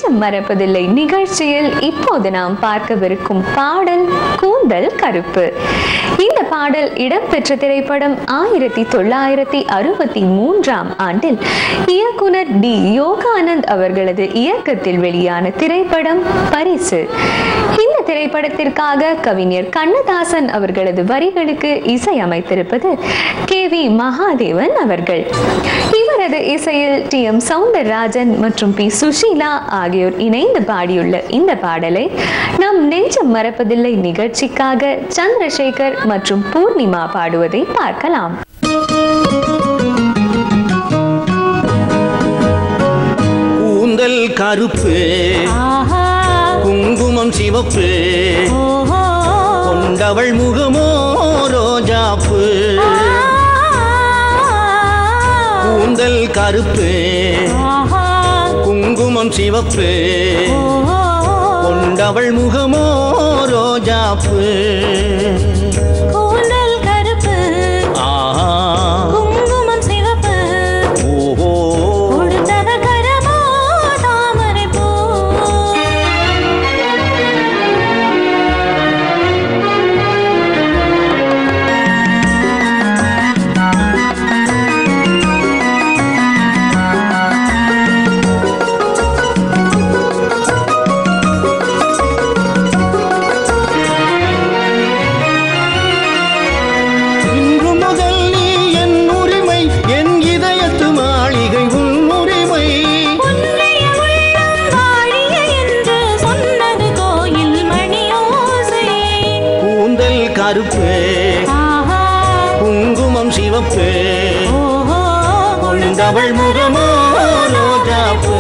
நெஞ்சம் மறப்பதில்லை நிகழ்ச்சியில் இப்போது நாம் பார்க்கவிருக்கும் பாடல் கூந்தல் கருப்பு. இந்த பாடல் இடம்பெற்ற திரைப்படம் 1963 ஆண்டில் இயக்குனர் டி யோகானந்த் அவர்களது இயக்கத்தில் வெளியான திரைப்படம் பரிசு. இந்த திரைப்படத்திற்காக கவிஞர் கண்ணதாசன் அவர்களது வரிகளுக்கு இசையமைத்திருப்பது கே.வி. மகாதேவன் அவர்கள். இவரது இசையில் டி.எம். சௌந்தரராஜன் மற்றும் பி. சுஷீலா ஆகியோர் இணைந்து பாடியுள்ள இந்த பாடலை நம் நெஞ்சம் மறப்பதில்லை நிகழ்ச்சிக்காக சந்திரசேகர் மற்றும் பூர்ணிமா பாடுவதை பார்க்கலாம். கூந்தல் கருப்பு, குங்குமம் சிவப்பு, கொண்டவள் முகமோ ரோஜாப்பு. கூந்தல் கருப்பு, குங்குமம் சிவப்பு, கொண்டவள் முகமோ ரோஜாப்பு. கூந்தல் கருப்பு, குங்குமம் சிவப்பு, கொடுத்தத கரமோ தாமரை பூ. கருப்பு, குங்குமம் சிவப்பு, கொண்டவள் முகமோ ரோஜாப்பு.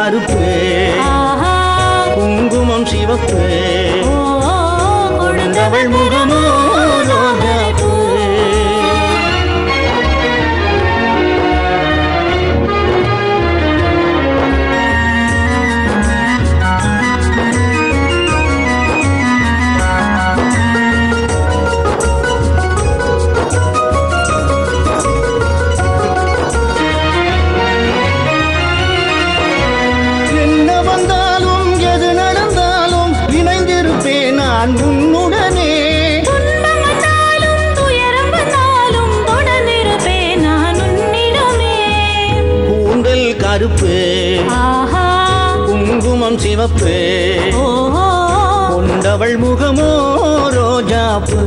கருப்பு, குங்குமம் சிவப்பு, கொடுத்தவள் முகமோ ரோஜாப்பு. நான் உன்னுடனே துன்பம் வந்தாலும் துயரம் வந்தாலும் தொடர்ந்திருப்பேன் நான் உன்னிடமே. கூந்தல் கருப்பு, குங்குமம் சிவப்பு, கொண்டவள் முகமோ ரோஜாப்பு.